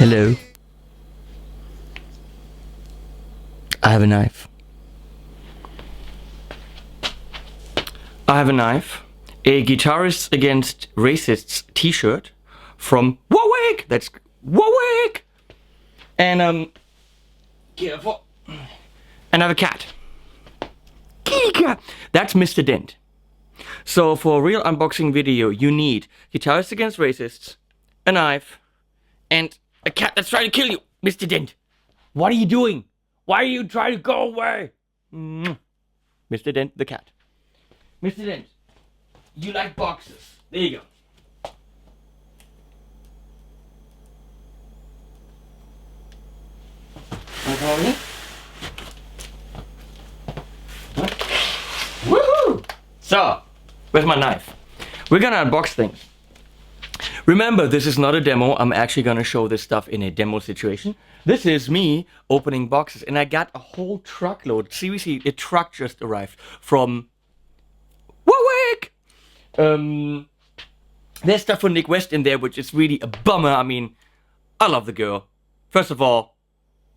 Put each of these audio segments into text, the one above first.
Hello. I have a knife. I have a knife. A Guitarists Against Racists t-shirt from Warwick. That's Warwick. And careful. And I have a cat. Kitty cat. That's Mr. Dent. So for a real unboxing video, you need Guitarists Against Racists, a knife, and a cat that's trying to kill you. Mr. Dent, what are you doing? Why are you trying to go away? Mr. Dent the cat. Mr. Dent, you like boxes. There you go. Okay. Woohoo! So, where's my knife? We're gonna unbox things. Remember, this is not a demo. I'm actually gonna show this stuff in a demo situation. This is me opening boxes, and I got a whole truckload. Seriously, a truck just arrived from Warwick. There's stuff for Nick West in there, which is really a bummer. I mean, I love the girl. First of all,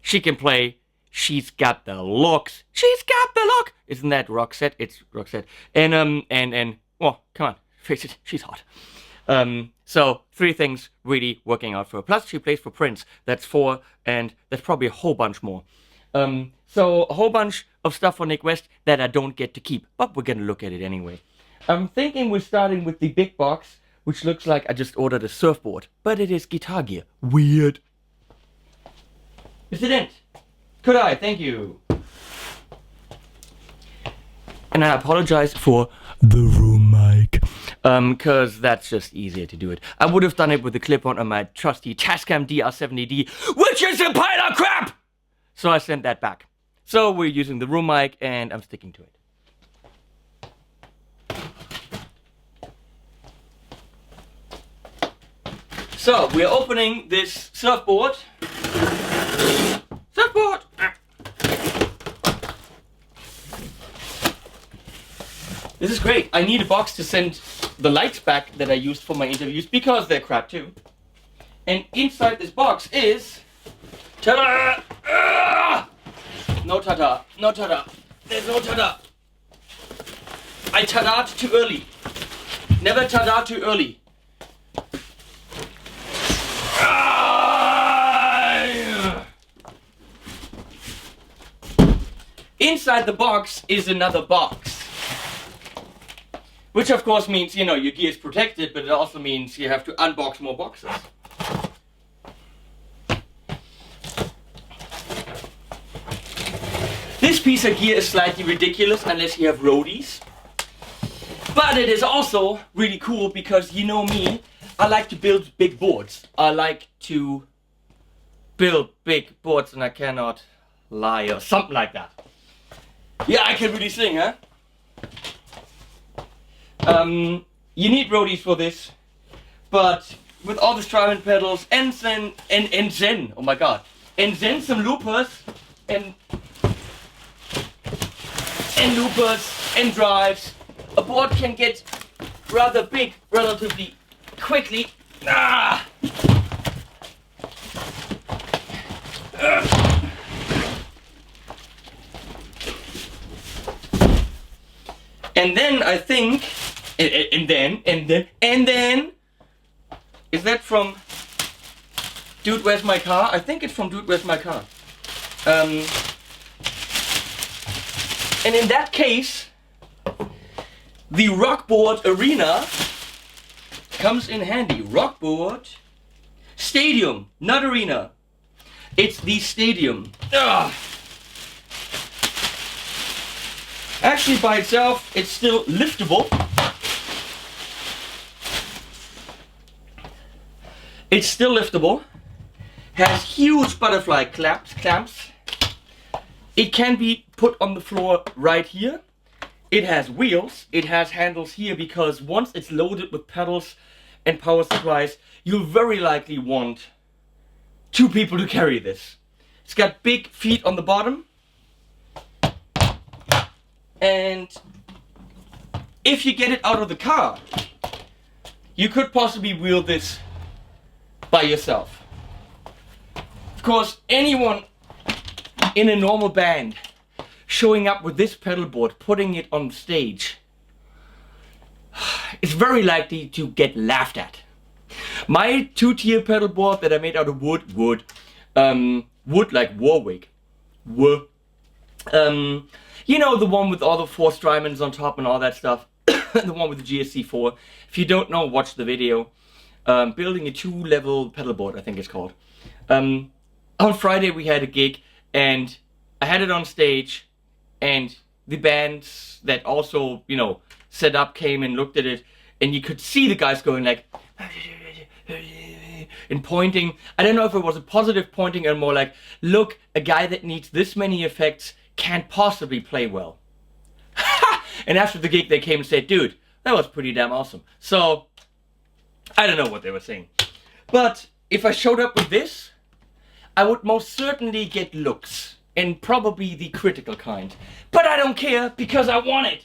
she can play. She's got the looks. She's got the look. Isn't that Roxette? It's Roxette. And well, come on, face it, she's hot. So 3 things really working out for her. Plus she plays for Prince. That's 4, and there's probably a whole bunch more. So a whole bunch of stuff for Nick West that I don't get to keep, but we're gonna look at it anyway. I'm thinking we're starting with the big box, which looks like I just ordered a surfboard, but it is guitar gear. Weird. Mr. Dent, could I? Thank you. And I apologize for the room mic, cause that's just easier to do it. I would have done it with the clip-on my trusty Tascam DR70D, which is a pile of crap! So I sent that back. So we're using the room mic, and I'm sticking to it. So we're opening this surfboard. Surfboard! This is great. I need a box to send the lights back that I used for my interviews because they're crap too. And inside this box is... Ta-da! No ta-da. No ta-da. There's no ta-da. I ta-da'd too early. Never ta-da too early. Inside the box is another box. Which of course means, you know, your gear is protected, but it also means you have to unbox more boxes. This piece of gear is slightly ridiculous unless you have roadies. But it is also really cool because, you know me, I like to build big boards. I like to build big boards and I cannot lie or something like that. Yeah, I can really sing, huh? You need roadies for this, but with all the Strymon pedals and then oh my god, and then some loopers and loopers and drives, a board can get rather big relatively quickly. And then I think, and then, is that from Dude, Where's My Car? I think it's from Dude, Where's My Car? And in that case, the Rockboard Arena comes in handy. Rockboard Stadium, not Arena. It's the Stadium. Actually, by itself, it's still liftable. It's still liftable. Has huge butterfly clamps. It can be put on the floor right here. It has wheels. It has handles here because once it's loaded with pedals and power supplies, you'll very likely want 2 people to carry this. It's got big feet on the bottom. And if you get it out of the car, you could possibly wheel this by yourself. course, anyone in a normal band showing up with this pedal board, putting it on stage, is very likely to get laughed at. My 2-tier pedal board that I made out of wood like Warwick, you know, the one with all the 4 Strymons on top and all that stuff, the one with the GSC4. If you don't know, watch the video. Building a 2-level pedal board, I think it's called. On Friday we had a gig and I had it on stage, and the bands that also, you know, set up came and looked at it, and you could see the guys going like and pointing. I don't know if it was a positive pointing or more like, look, a guy that needs this many effects can't possibly play well. And after the gig they came and said, dude, that was pretty damn awesome. So I don't know what they were saying, but if I showed up with this, I would most certainly get looks, and probably the critical kind. But I don't care, because I want it.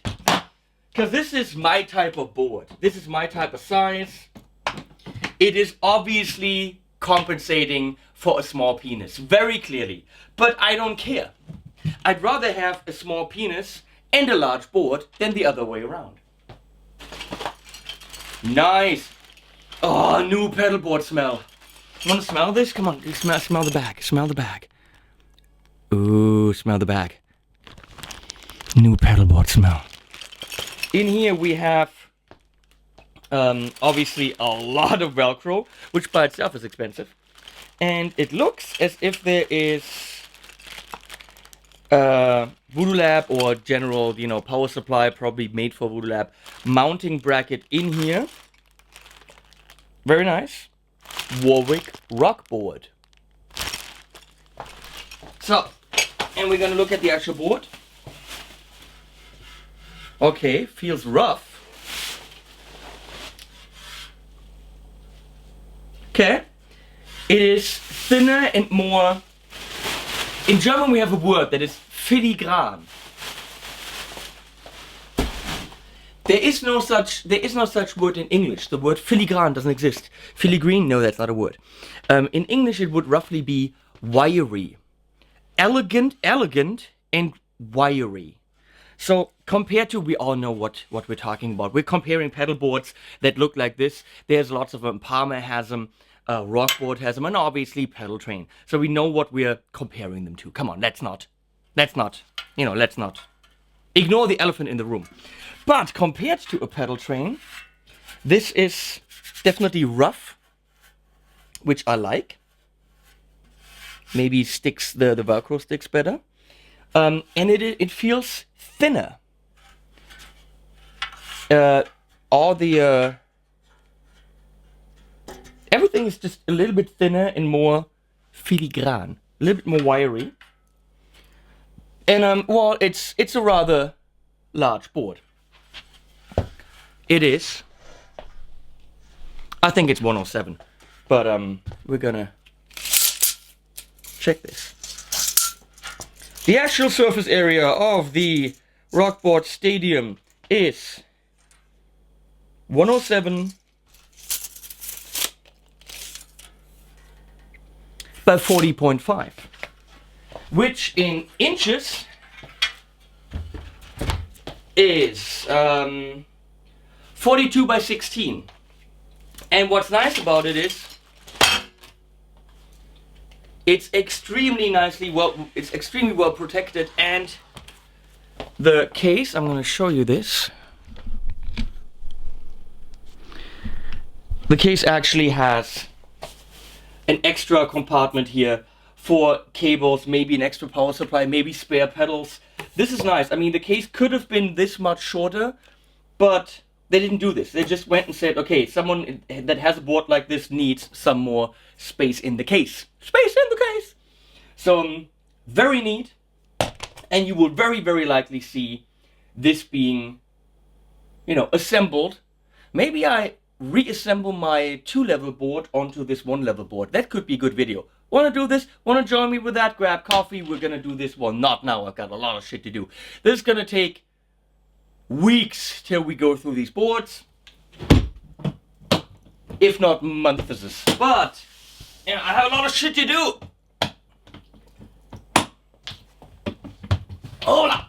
Because this is my type of board. This is my type of size. It is obviously compensating for a small penis, very clearly. But I don't care. I'd rather have a small penis and a large board than the other way around. Nice. Oh, new pedal board smell. You want to smell this? Come on, smell the bag. Smell the bag. Ooh, smell the bag. New pedal board smell. In here we have obviously a lot of Velcro, which by itself is expensive. And it looks as if there is Voodoo Lab or general, you know, power supply, probably made for Voodoo Lab, mounting bracket in here. Very nice. Warwick Rockboard. So, and we're gonna look at the actual board. Okay, feels rough. Okay, it is thinner and more. In German we have a word that is filigran. There is no such word in English. The word filigran doesn't exist. Filigree, no, that's not a word. In English it would roughly be wiry. Elegant, and wiry. So compared to, we all know what we're talking about. We're comparing pedal boards that look like this. There's lots of them. Palmer has them, Rockboard has them, and obviously Pedal Train. So we know what we're comparing them to. Come on, let's not ignore the elephant in the room. But compared to a Pedal Train, this is definitely rough, which I like. Maybe sticks, the Velcro sticks better. And it feels thinner. Everything is just a little bit thinner and more filigran, a little bit more wiry. And well, it's a rather large board. It is. I think it's 107, but we're gonna check this. The actual surface area of the Rockboard Stadium is 107 by 40.5, which in inches is 42 by 16. And what's nice about it is it's extremely well protected, and the case, I'm going to show you this. The case actually has an extra compartment here for cables, maybe an extra power supply, maybe spare pedals. This is nice. I mean, the case could have been this much shorter, but they didn't do this. They just went and said, okay, someone that has a board like this needs some more space in the case. Space in the case! So, very neat. And you will very, very likely see this being, you know, assembled. Maybe I reassemble my 2-level board onto this 1-level board. That could be a good video. Want to do this? Want to join me with that? Grab coffee. We're going to do this. Well, not now. I've got a lot of shit to do. This is going to take weeks till we go through these boards. If not months. But, you know, I have a lot of shit to do. Hola!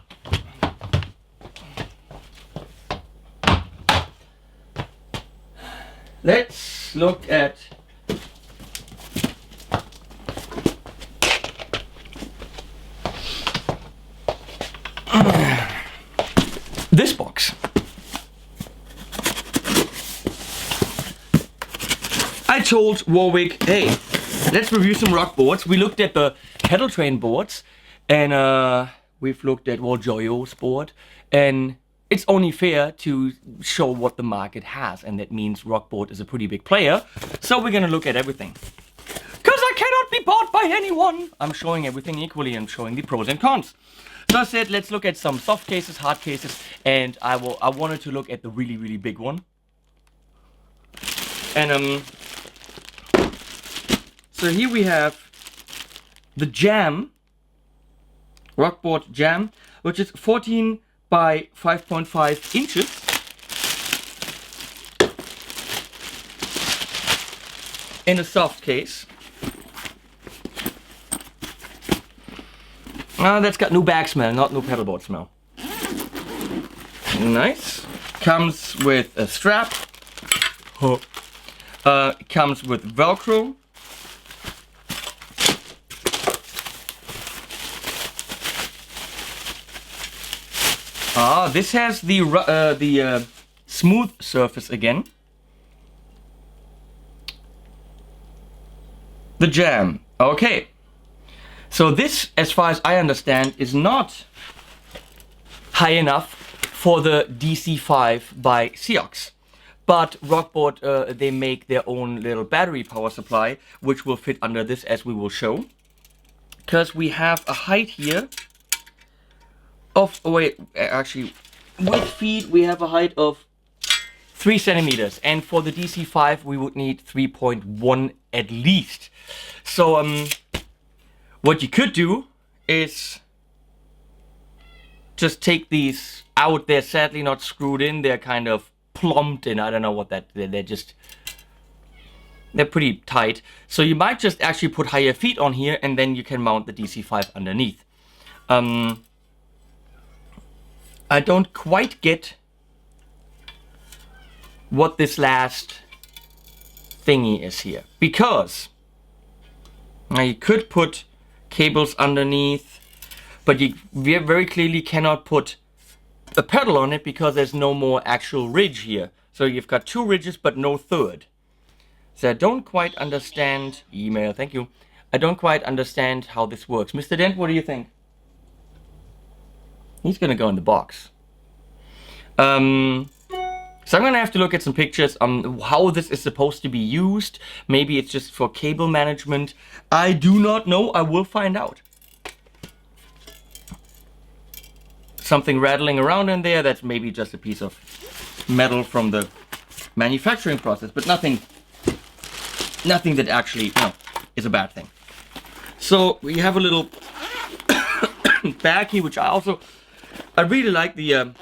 Let's look at this box. I told Warwick, hey, let's review some rock boards. We looked at the pedal train boards, and we've looked at Joyo's board, and it's only fair to show what the market has, and that means Rockboard is a pretty big player, so we're gonna look at everything. Cause I cannot be bought by anyone! I'm showing everything equally and showing the pros and cons. So I said, let's look at some soft cases, hard cases, and I wanted to look at the really, really big one. And so here we have the Jam, Rockboard Jam, which is 14 by 5.5 inches. In a soft case. That's got new bag smell, not new pedalboard smell. Nice. Comes with a strap. Comes with Velcro. This has the smooth surface again. The Jam. Okay. So this, as far as I understand, is not high enough for the DC5 by Seox. But Rockboard, they make their own little battery power supply, which will fit under this, as we will show. Because we have a height here of, oh wait, actually, with feet we have a height of 3 centimeters. And for the DC5 we would need 3.1 at least. So, what you could do is just take these out. They're sadly not screwed in. They're kind of plumped in. I don't know what that... They're pretty tight. So you might just actually put higher feet on here, and then you can mount the DC5 underneath. I don't quite get what this last thingy is here. Because now you could put cables underneath, but you very clearly cannot put a pedal on it because there's no more actual ridge here. So you've got 2 ridges but no third. So I don't quite understand, email, thank you. I don't quite understand how this works. Mr. Dent, what do you think? He's gonna go in the box. So I'm gonna have to look at some pictures on how this is supposed to be used. Maybe it's just for cable management. I do not know. I will find out. Something rattling around in there. That's maybe just a piece of metal from the manufacturing process, but nothing that actually is a bad thing. So we have a little bag here, which I really like the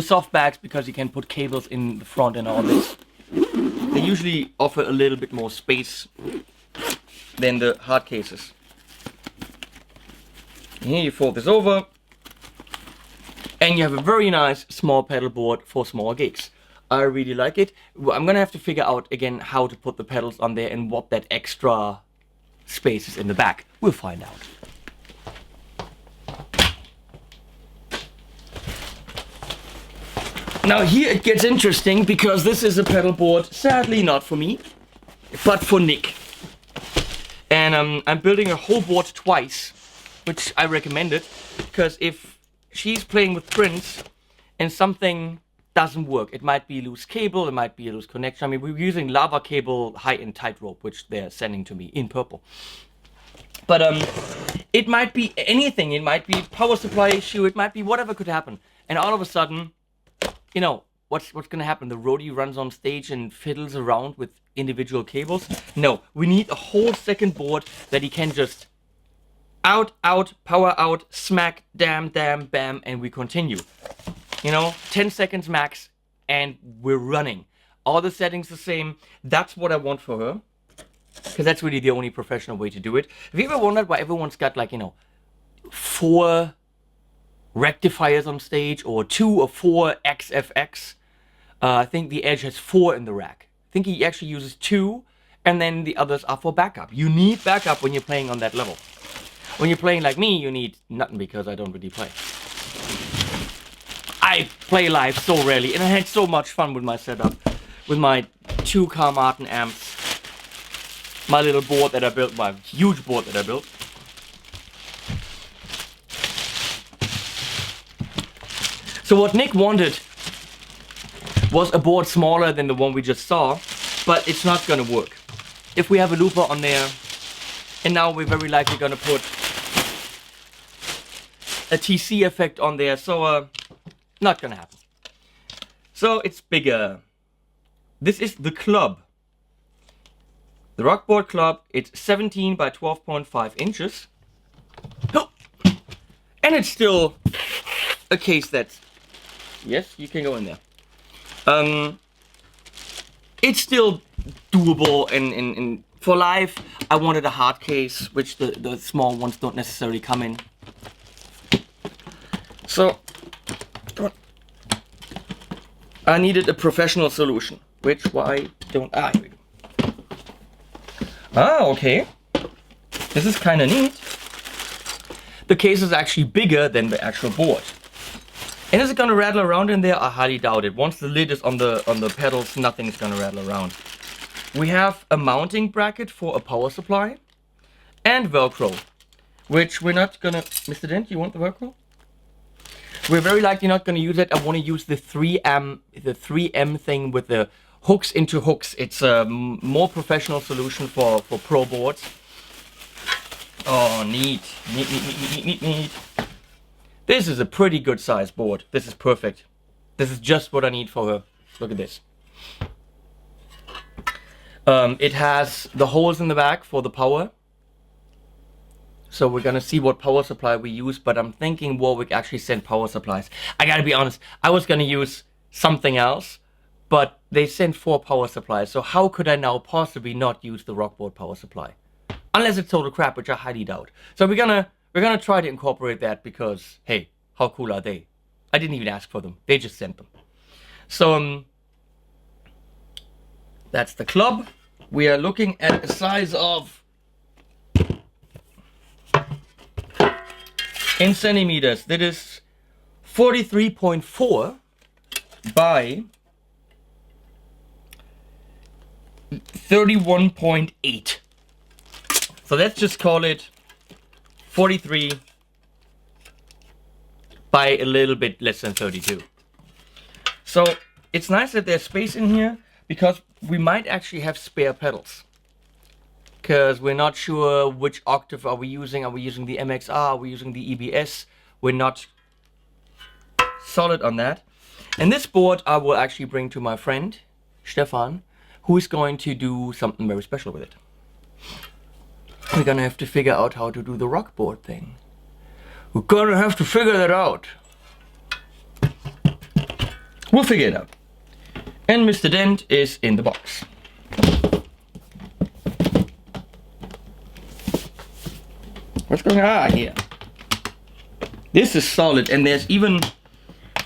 soft bags because you can put cables in the front and all this. They usually offer a little bit more space than the hard cases. And here you fold this over, and you have a very nice small pedal board for small gigs. I really like it. I'm gonna have to figure out again how to put the pedals on there and what that extra space is in the back. We'll find out. Now here it gets interesting because this is a pedal board, sadly not for me, but for Nick. And I'm building a whole board twice, which I recommended, because if she's playing with Prince and something doesn't work, it might be loose cable, it might be a loose connection. I mean, we're using lava cable, high-end tightrope, which they're sending to me in purple. But it might be anything. It might be power supply issue. It might be whatever could happen. And all of a sudden, you know, what's gonna happen? The roadie runs on stage and fiddles around with individual cables? No, we need a whole second board that he can just out, power out, smack, damn, bam, and we continue. You know, 10 seconds max, and we're running. All the settings the same. That's what I want for her, because that's really the only professional way to do it. Have you ever wondered why everyone's got, like, you know, 4 rectifiers on stage, or 2 or 4 XFX. I think the Edge has 4 in the rack. I think he actually uses 2, and then the others are for backup. You need backup when you're playing on that level. When you're playing like me, you need nothing, because I don't really play. I play live so rarely, and I had so much fun with my setup, with my 2 Carl Martin amps, my little board that I built, my huge board that I built. So what Nick wanted was a board smaller than the one we just saw, but it's not gonna work. If we have a looper on there, and now we're very likely gonna put a TC effect on there, so not gonna happen. So it's bigger. This is the club. The Rockboard club, it's 17 by 12.5 inches. Oh. And it's still a case that's, yes, you can go in there. It's still doable, and for live, I wanted a hard case, which the small ones don't necessarily come in. So, I needed a professional solution, which why don't I? Here we go. Ah, okay. This is kind of neat. The case is actually bigger than the actual board. And is it gonna rattle around in there? I highly doubt it. Once the lid is on the pedals, nothing's gonna rattle around. We have a mounting bracket for a power supply and Velcro, which we're not gonna. Mr. Dent, you want the Velcro? We're very likely not gonna use it. I want to use the 3M thing with the hooks into hooks. It's a more professional solution for pro boards. Oh, neat. Neat. This is a pretty good size board. This is perfect. This is just what I need for her. Look at this. It has the holes in the back for the power. So we're gonna see what power supply we use, but I'm thinking Warwick actually sent power supplies. I gotta be honest, I was gonna use something else, but they sent 4 power supplies, so how could I now possibly not use the Rockboard power supply? Unless it's total crap, which I highly doubt. So we're gonna try to incorporate that, because hey, how cool are they? I didn't even ask for them, they just sent them. So that's the club. We are looking at a size of, in centimeters, that is 43.4 by 31.8. So let's just call it 43 by a little bit less than 32. So it's nice that there's space in here, because we might actually have spare pedals. Because we're not sure which octave are we using. Are we using the MXR? Are we using the EBS? We're not solid on that. And this board I will actually bring to my friend, Stefan, who is going to do something very special with it. We're gonna have to figure out how to do the Rockboard thing. We're gonna have to figure that out. We'll figure it out. And Mr. Dent is in the box. What's going on here? This is solid, and there's even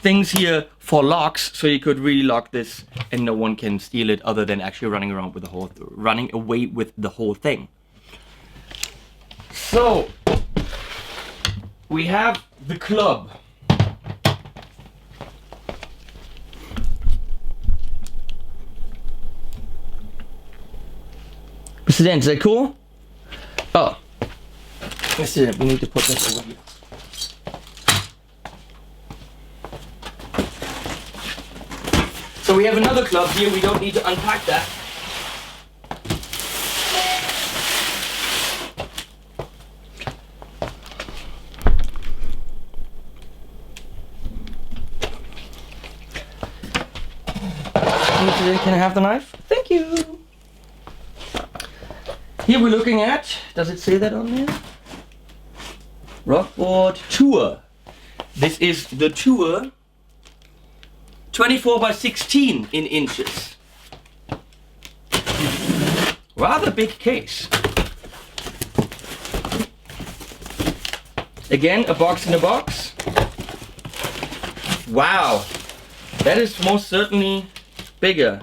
things here for locks, so you could really lock this and no one can steal it, other than actually running around with the whole, running away with the whole thing. So we have the club. Mr. Dent, is that cool? Oh, Mr. Dent, we need to put this over here. So we have another club here, we don't need to unpack that. Can I have the knife? Thank you. Here we're looking at, does it say that on there? Rockboard Tour. This is the Tour 24 by 16 in inches. Rather big case. Again, a box in a box. Wow, that is most certainly bigger.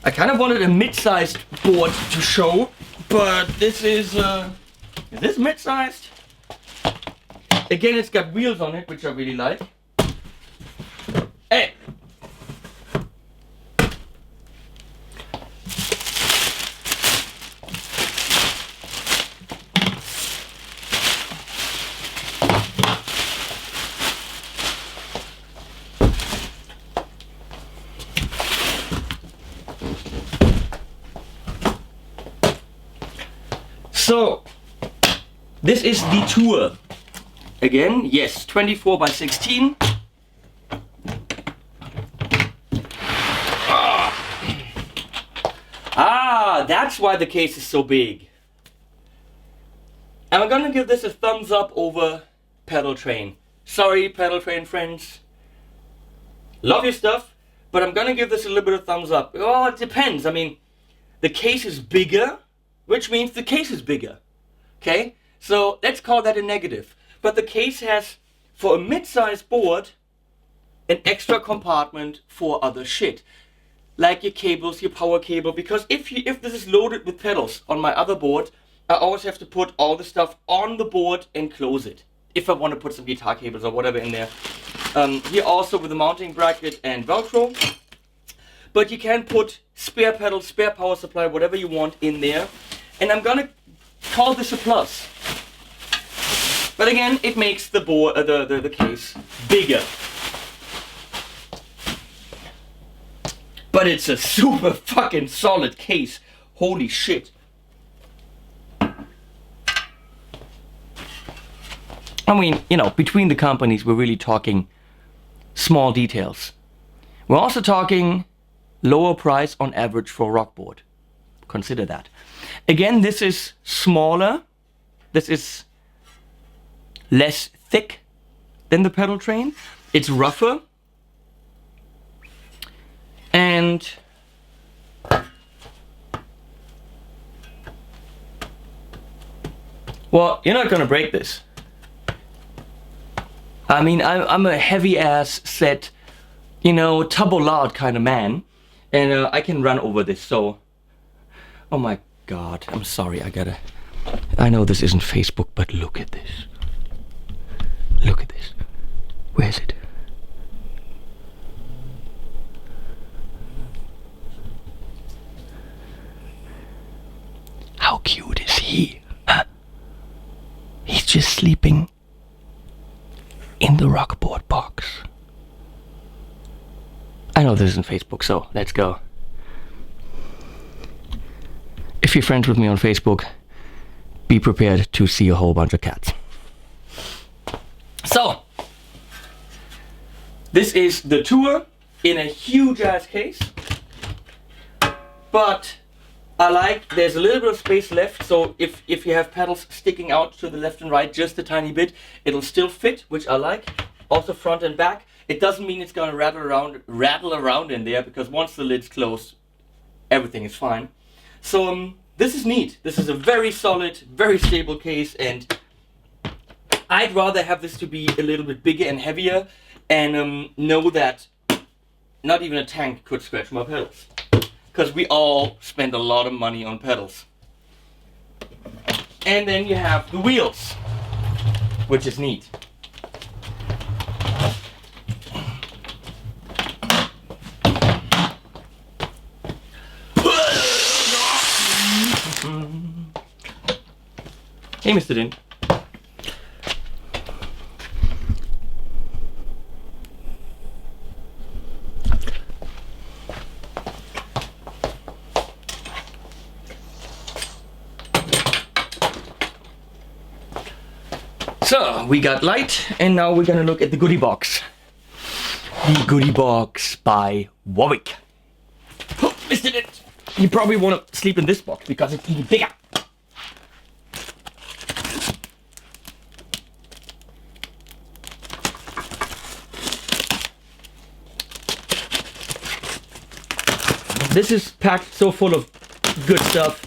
I kind of wanted a mid-sized board to show, but this is this mid-sized? Again, it's got wheels on it, which I really like. Hey! So, this is the tour. Again, yes, 24 by 16. That's why the case is so big. And I'm gonna give this a thumbs up over Pedal Train. Sorry, Pedal Train friends. Love your stuff, but I'm gonna give this a little bit of thumbs up. Well, it depends. I mean, the case is bigger, which means the case is bigger. Okay? So let's call that a negative. But the case has, for a mid-sized board, an extra compartment for other shit. Like your cables, your power cable, because if this is loaded with pedals on my other board, I always have to put all the stuff on the board and close it. If I want to put some guitar cables or whatever in there. Here also with the mounting bracket and Velcro. But you can put spare pedals, spare power supply, whatever you want in there. And I'm gonna call this a plus. But again, it makes the board, the case bigger. But it's a super fucking solid case. Holy shit. I mean, you know, between the companies, we're really talking small details. We're also talking lower price on average for a Rockboard. Consider that. Again, this is smaller. This is less thick than the Pedal Train. It's rougher. And well, you're not gonna break this. I mean, I'm a heavy ass set, you know, turbo loud kind of man, and I can run over this. So, oh my God, I'm sorry. I know this isn't Facebook, but look at this. Look at this. Where is it? How cute is he? Huh? He's just sleeping in the Rockboard box. I know this isn't Facebook, so let's go. If you're friends with me on Facebook, be prepared to see a whole bunch of cats. So, this is the Tour in a huge ass case, but I like, there's a little bit of space left, so if you have pedals sticking out to the left and right just a tiny bit, it'll still fit, which I like. Also front and back. It doesn't mean it's gonna rattle around in there, because once the lid's closed, everything is fine. So this is neat. This is a very solid, very stable case, and I'd rather have this to be a little bit bigger and heavier, and know that not even a tank could scratch my pedals. Because we all spend a lot of money on pedals. And then you have the wheels, which is neat. Hey, Mr. Din. So, we got light, and now we're gonna look at the goodie box. The goodie box by Warwick. Oh, missed it! You probably wanna sleep in this box because it's even bigger. This is packed so full of good stuff.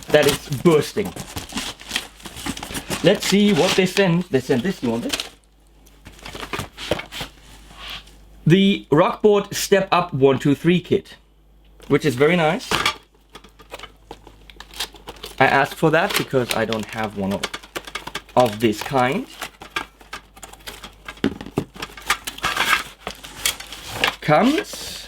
that it's bursting. Let's see what they sent. They sent this. You want this? The Rockboard Step Up 1-2-3 kit, which is very nice. I asked for that because I don't have one of this kind. Comes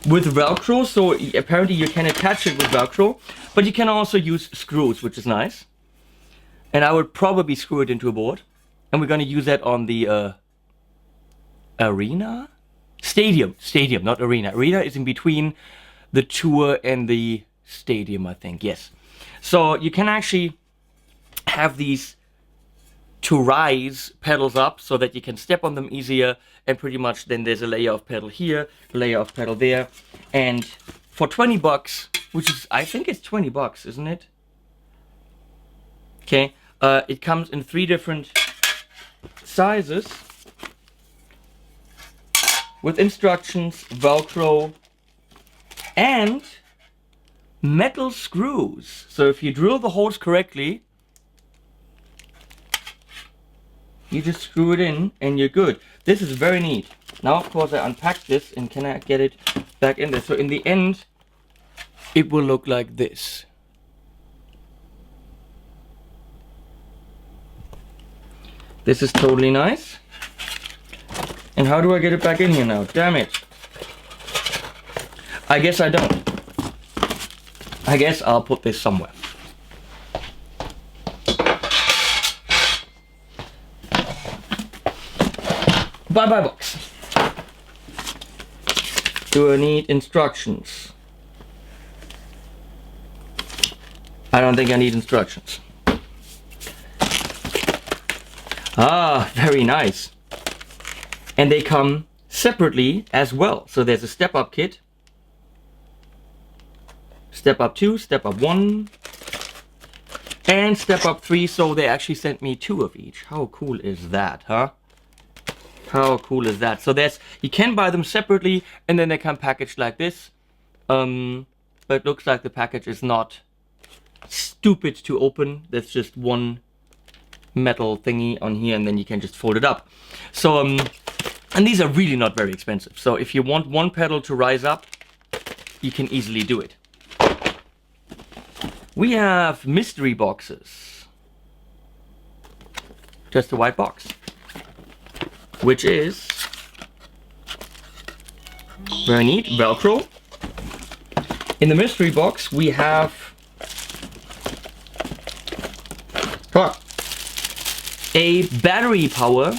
with Velcro, so apparently you can attach it with Velcro, but you can also use screws, which is nice. And I would probably screw it into a board, and we're gonna use that on the arena? Stadium, not arena. Arena is in between the tour and the stadium, I think, yes. So you can actually have these to rise pedals up so that you can step on them easier, and pretty much then there's a layer of pedal here, a layer of pedal there, and for 20 bucks, which is, I think it's 20 bucks, isn't it? Okay, it comes in 3 different sizes with instructions, Velcro, and metal screws. So if you drill the holes correctly, you just screw it in and you're good. This is very neat. Now, of course, I unpacked this and can I get it back in there? So in the end, it will look like this. This is totally nice. And how do I get it back in here now? Damn it. I guess I don't. I guess I'll put this somewhere. Bye-bye box. Do I need instructions? I don't think I need instructions. Ah, very nice. And they come separately as well. So there's a Step Up kit. Step Up 2, Step Up 1, and Step Up 3. So they actually sent me 2 of each. How cool is that, huh? How cool is that? So there's, you can buy them separately and then they come packaged like this. But it looks like the package is not stupid to open. There's just one metal thingy on here and then you can just fold it up. So, and these are really not very expensive. So if you want one pedal to rise up, you can easily do it. We have mystery boxes. Just a white box. Which is very neat, Velcro. In the mystery box we have a battery power.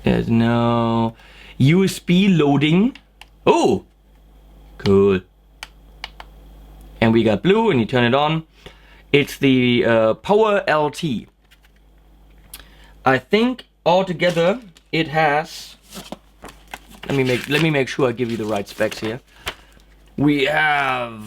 There's no USB loading. Oh, cool. And we got blue, and you turn it on. It's the Power LT. I think altogether it has. Let me make sure I give you the right specs here. We have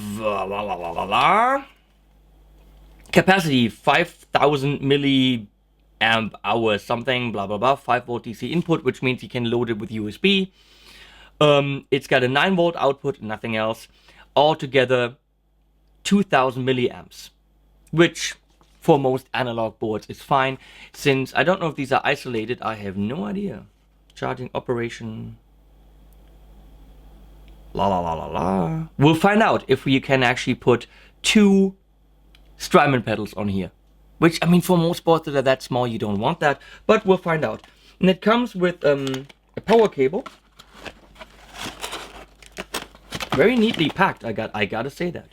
capacity 5,000 milliamp hours, something, blah blah blah. 5 volt DC input, which means you can load it with USB. It's got a 9 volt output, nothing else. Altogether, 2,000 milliamps. Which for most analog boards is fine. Since I don't know if these are isolated, I have no idea. Charging operation. La la la la la. We'll find out if we can actually put 2 Strymon pedals on here. Which, I mean, for most boards that are that small, you don't want that. But we'll find out. And it comes with a power cable. Very neatly packed, I gotta say that.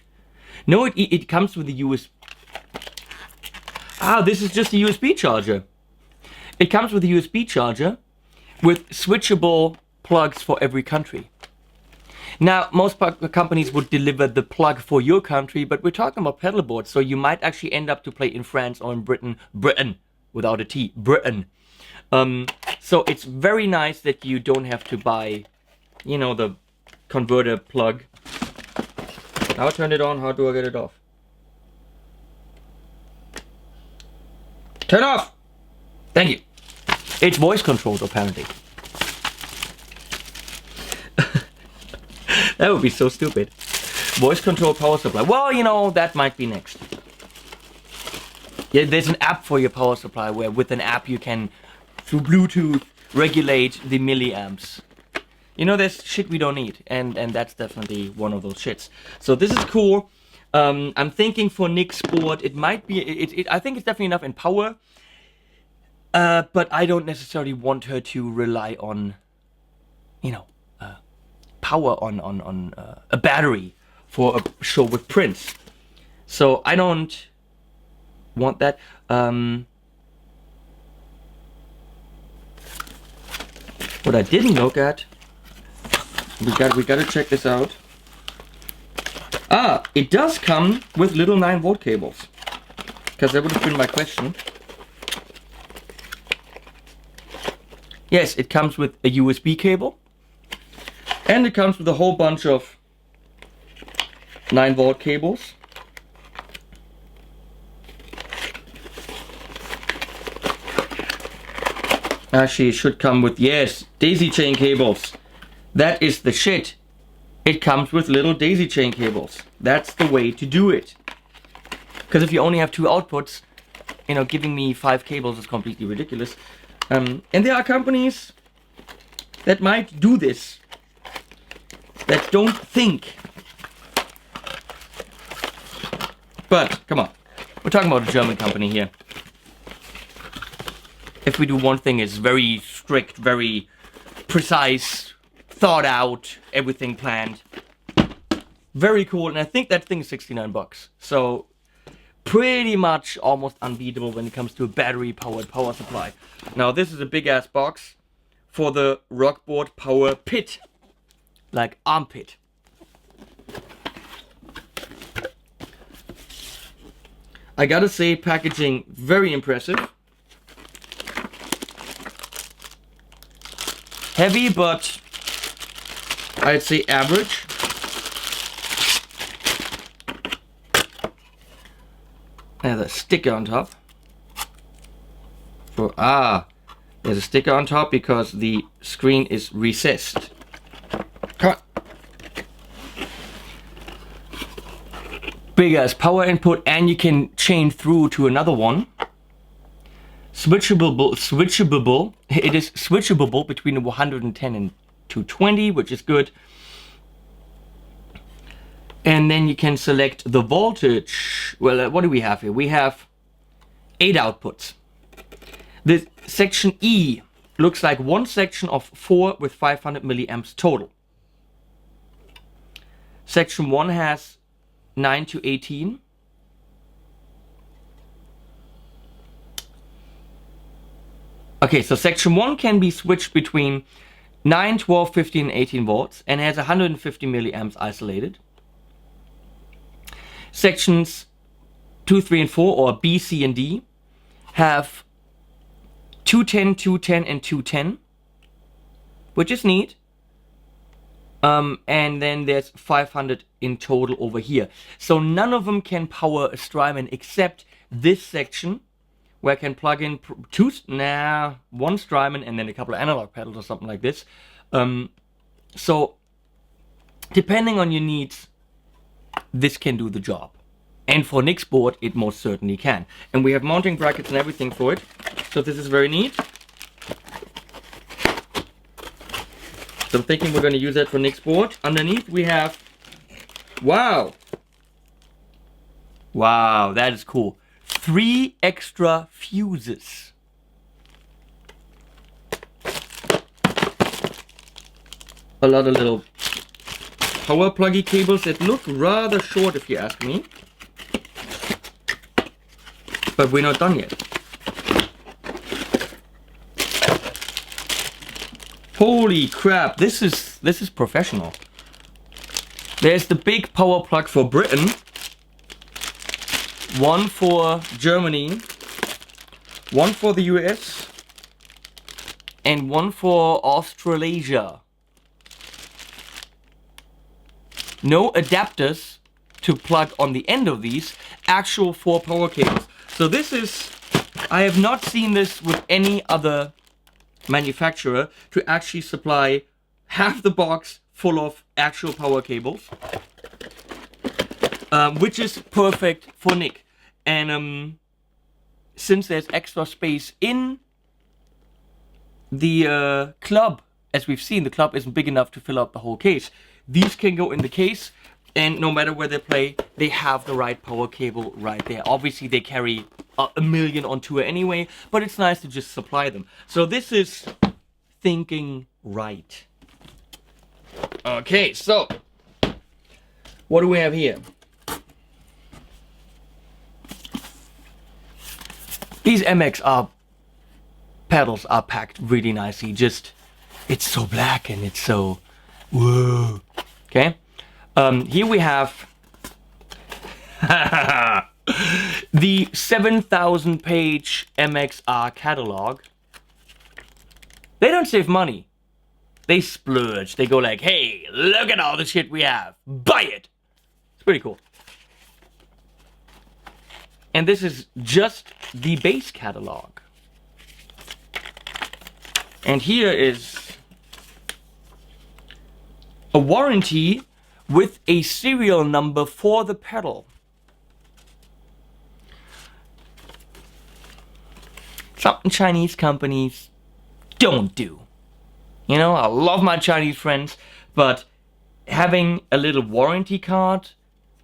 No, it comes with a USB. Ah, this is just a USB charger. It comes with a USB charger with switchable plugs for every country. Now, most companies would deliver the plug for your country, but we're talking about pedal boards, so you might actually end up to play in France or in Britain, without a T, Britain. So it's very nice that you don't have to buy, you know, the converter plug. Now turn it on, how do I get it off? Turn off! Thank you. It's voice controlled, apparently. That would be so stupid. Voice control power supply. Well, you know, that might be next. Yeah, there's an app for your power supply where with an app you can, through Bluetooth, regulate the milliamps. You know, there's shit we don't need, and that's definitely one of those shits. So this is cool. I'm thinking for Nick's board, it might be, I think it's definitely enough in power, but I don't necessarily want her to rely on, you know, power on a battery for a show with Prince. So I don't want that. What I didn't look at, we gotta check this out. Ah, it does come with little 9-volt cables, because that would have been my question. Yes, it comes with a USB cable, and it comes with a whole bunch of 9-volt cables. Actually, it should come with, yes, daisy chain cables. That is the shit. It comes with little daisy chain cables. That's the way to do it. Because if you only have 2 outputs, you know, giving me 5 cables is completely ridiculous. And there are companies that might do this, that don't think. But, come on, we're talking about a German company here. If we do one thing, it's very strict, very precise, thought out, everything planned. Very cool, and I think that thing is 69 bucks. So, pretty much almost unbeatable when it comes to a battery-powered power supply. Now, this is a big-ass box for the Rockboard Power Pit. Like armpit. I gotta say, packaging very impressive. Heavy, but I'd say average. There's a sticker on top. There's a sticker on top because the screen is recessed. Come on. Big ass power input, and you can chain through to another one. Switchable. It is switchable between 110 and 220, which is good. And then you can select the voltage. Well, what do we have here? We have 8 outputs. The section E looks like one section of 4 with 500 milliamps total. Section 1 has 9 to 18. Okay, so section 1 can be switched between 9, 12, 15, and 18 volts and has 150 milliamps isolated. Sections 2, 3, and 4, or B, C, and D, have 210, 210, and 210, which is neat. And then there's 500 in total over here. So none of them can power a Strymon except this section, where I can plug in one Strymon and then a couple of analog pedals or something like this. So depending on your needs, this can do the job. And for Nick's board, it most certainly can. And we have mounting brackets and everything for it. So this is very neat. So I'm thinking we're going to use that for Nick's board. Underneath we have, wow, that is cool. 3 extra fuses. A lot of little power pluggy cables that look rather short if you ask me. But we're not done yet. Holy crap, this is professional. There's the big power plug for Britain. One for Germany, one for the US, and one for Australasia. No adapters to plug on the end of these, actual 4 power cables. So this is, I have not seen this with any other manufacturer to actually supply half the box full of actual power cables, which is perfect for Nick. And since there's extra space in the club, as we've seen, the club isn't big enough to fill up the whole case. These can go in the case, and no matter where they play, they have the right power cable right there. Obviously, they carry a million on tour anyway, but it's nice to just supply them. So this is thinking right. Okay, so what do we have here? These MXR pedals are packed really nicely. Just, it's so black and it's so, whoa. Okay, here we have the 7,000 page MXR catalog. They don't save money. They splurge. They go like, hey, look at all the shit we have. Buy it. It's pretty cool. And this is just the bass catalog. And here is a warranty with a serial number for the pedal. Something Chinese companies don't do. You know, I love my Chinese friends, but having a little warranty card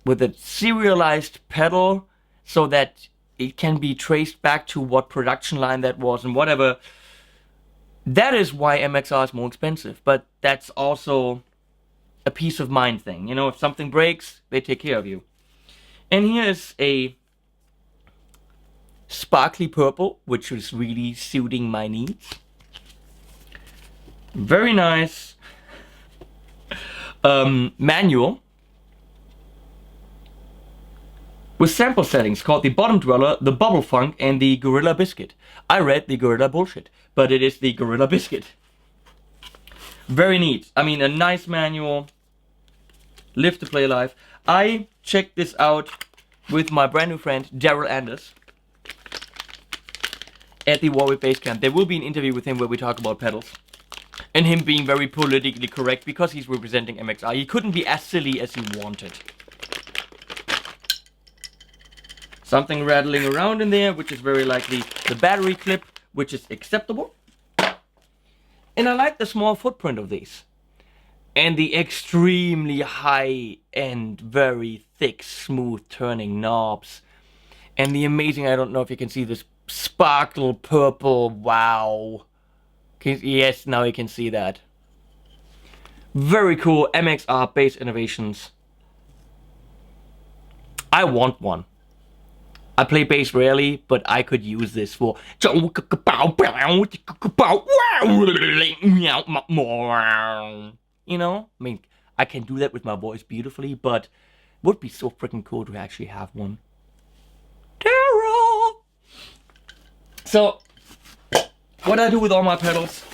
with a serialized pedal so that it can be traced back to what production line that was and whatever, that is why MXR is more expensive. But that's also a peace of mind thing. You know, if something breaks, they take care of you. And here is a sparkly purple, which is really suiting my needs. Very nice manual with sample settings called the Bottom Dweller, the Bubble Funk, and the Gorilla Biscuit. I read the Gorilla Bullshit, but it is the Gorilla Biscuit. Very neat. I mean, a nice manual. Live to play live. I checked this out with my brand new friend Daryl Anders at the Warwick Bass Camp. There will be an interview with him where we talk about pedals. And him being very politically correct because he's representing MXR. He couldn't be as silly as he wanted. Something rattling around in there, which is very likely the battery clip, which is acceptable. And I like the small footprint of these. And the extremely high and very thick, smooth turning knobs. And the amazing, I don't know if you can see this sparkle purple, wow. Yes, now you can see that. Very cool MXR bass innovations. I want one. I play bass rarely, but I could use this for... You know? I mean, I can do that with my voice beautifully, but it would be so freaking cool to actually have one. Terror! So, what I do with all my pedals,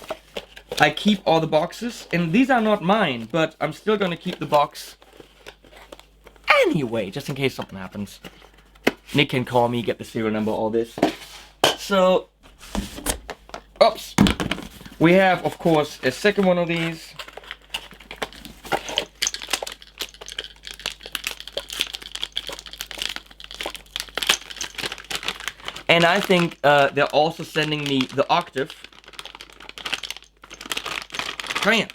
I keep all the boxes, and these are not mine, but I'm still gonna keep the box anyway, just in case something happens. Nick can call me, get the serial number, all this. So, oops. We have, of course, a second one of these. And I think they're also sending me the octave. Bam.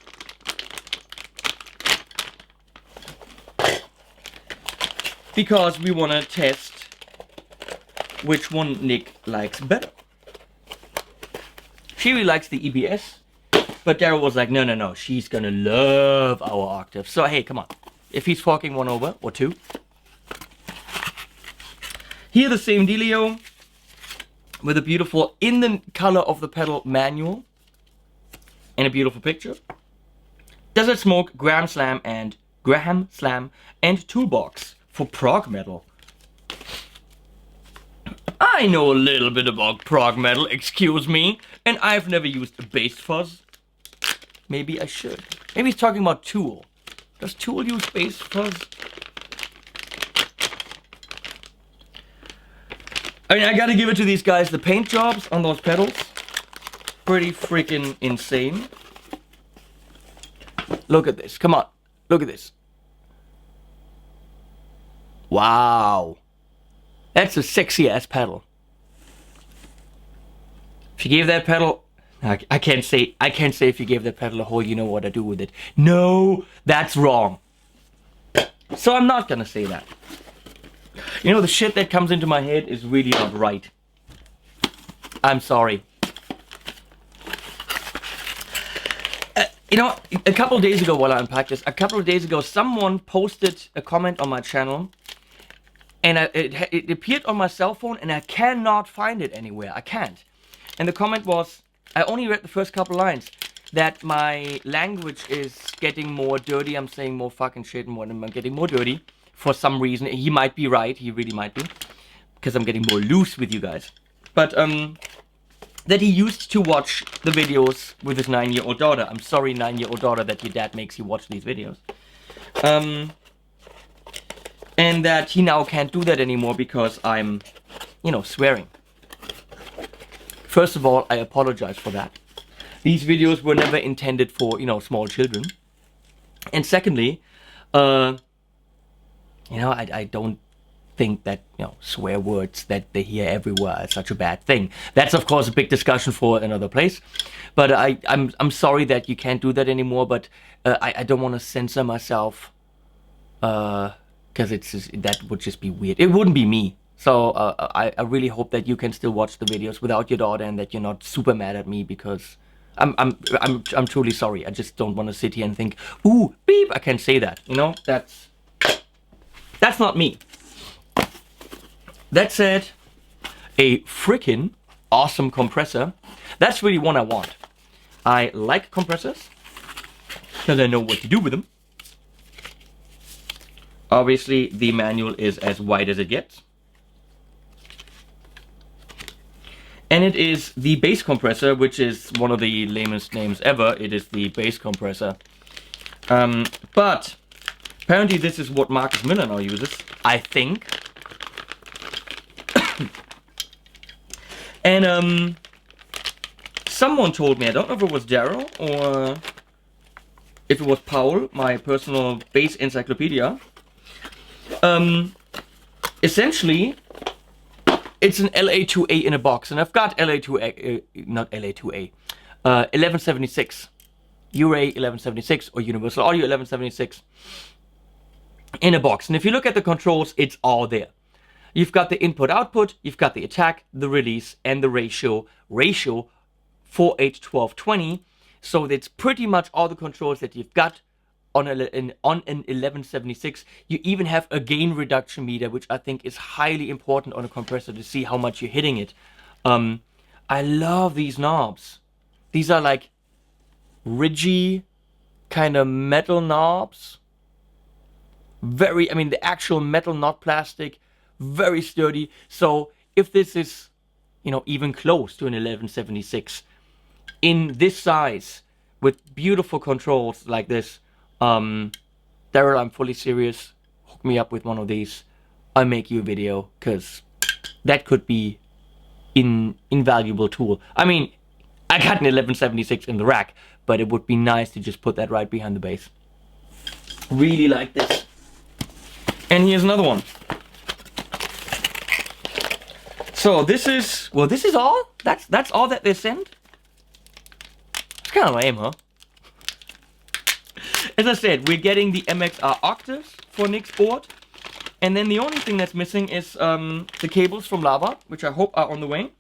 Because we want to test which one Nick likes better. She really likes the EBS, but Daryl was like, no, she's gonna love our octave. So hey, come on. If he's forking one over, or two. Here the same dealio, with a beautiful, in the color of the pedal manual, and a beautiful picture. Desert Smoke, Graham Slam, and Toolbox for prog metal. I know a little bit about prog metal, excuse me, and I've never used a bass fuzz. Maybe I should. Maybe he's talking about Tool. Does Tool use bass fuzz? I mean, I gotta give it to these guys. The paint jobs on those pedals, pretty freaking insane. Look at this. Come on. Look at this. Wow. That's a sexy ass pedal. If you gave that pedal, I can't say if you gave that pedal a hole, you know what I do with it. No, that's wrong. So I'm not gonna say that. You know, the shit that comes into my head is really not right. I'm sorry. You know, a couple of days ago, while I unpacked this, someone posted a comment on my channel, and it appeared on my cell phone, and I cannot find it anywhere. I can't. And the comment was, I only read the first couple lines, that my language is getting more dirty. I'm saying more fucking shit and I'm getting more dirty for some reason. He might be right. He really might be, because I'm getting more loose with you guys. But that he used to watch the videos with his 9-year-old daughter. I'm sorry, 9-year-old daughter, that your dad makes you watch these videos. And that he now can't do that anymore because I'm, you know, swearing. First of all, I apologize for that. These videos were never intended for, you know, small children. And secondly, you know, I don't think that, you know, swear words that they hear everywhere is such a bad thing. That's of course a big discussion for another place. But I'm sorry that you can't do that anymore. But I don't want to censor myself, because that would just be weird. It wouldn't be me. So I really hope that you can still watch the videos without your daughter, and that you're not super mad at me, because I'm truly sorry. I just don't want to sit here and think, ooh, beep, I can't say that. You know, that's not me. That said, a freaking awesome compressor. That's really one I want. I like compressors, because I know what to do with them. Obviously, the manual is as wide as it gets. And it is the bass compressor, which is one of the lamest names ever. It is the bass compressor. But apparently this is what Marcus Miller now uses, I think. And someone told me, I don't know if it was Daryl or if it was Paul, my personal bass encyclopedia. Essentially, it's an LA2A in a box, and I've got LA2A, not LA2A, 1176, URA 1176 or Universal Audio 1176 in a box. And if you look at the controls, it's all there. You've got the input-output, you've got the attack, the release, and the ratio 4:8:12:20. So that's pretty much all the controls that you've got on an 1176. You even have a gain reduction meter, which I think is highly important on a compressor to see how much you're hitting it. I love these knobs. These are like ridgy kind of metal knobs. I mean the actual metal, not plastic. Very sturdy. So if this is, you know, even close to an 1176 in this size with beautiful controls like this, Daryl, I'm fully serious. Hook me up with one of these. I'll make you a video, because that could be invaluable tool. I mean, I got an 1176 in the rack, but it would be nice to just put that right behind the bass. Really like this. And here's another one. So this is, well, this is all? That's all that they sent? It's kind of lame, huh? As I said, we're getting the MXR octaves for Nick's board. And then the only thing that's missing is the cables from Lava, which I hope are on the way.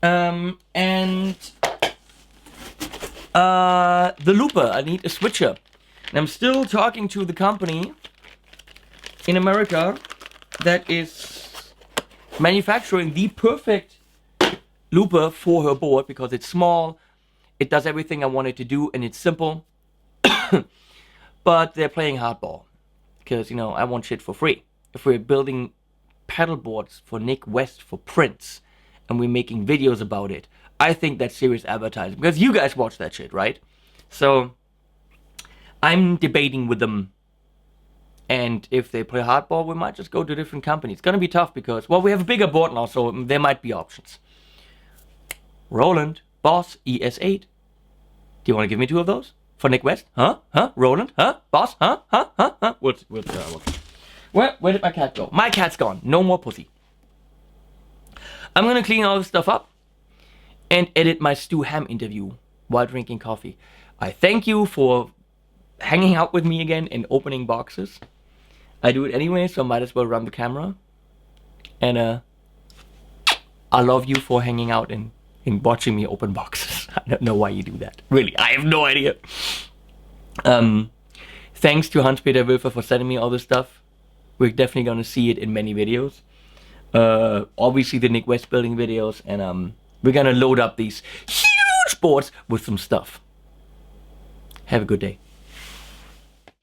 And the looper, I need a switcher. And I'm still talking to the company in America that is manufacturing the perfect looper for her board, because it's small, it does everything I want it to do, and it's simple. But they're playing hardball, because, you know, I want shit for free. If we're building pedal boards for Nick West for Prince, and we're making videos about it, I think that's serious advertising, because you guys watch that shit, right? So I'm debating with them. And if they play hardball, we might just go to different companies. It's gonna be tough because, well, we have a bigger board now, so there might be options. Roland, Boss, ES8. Do you want to give me 2 of those? for Nick West? Huh? Roland? Huh? Boss? Huh? Where did my cat go? My cat's gone. No more pussy. I'm gonna clean all this stuff up and edit my Stu Ham interview while drinking coffee. I thank you for hanging out with me again and opening boxes. I do it anyway, so I might as well run the camera. And I love you for hanging out and watching me open boxes. I don't know why you do that. Really, I have no idea. Thanks to Hans-Peter Wilfer for sending me all this stuff. We're definitely gonna see it in many videos. Obviously the Nick West building videos, and we're gonna load up these huge boards with some stuff. Have a good day.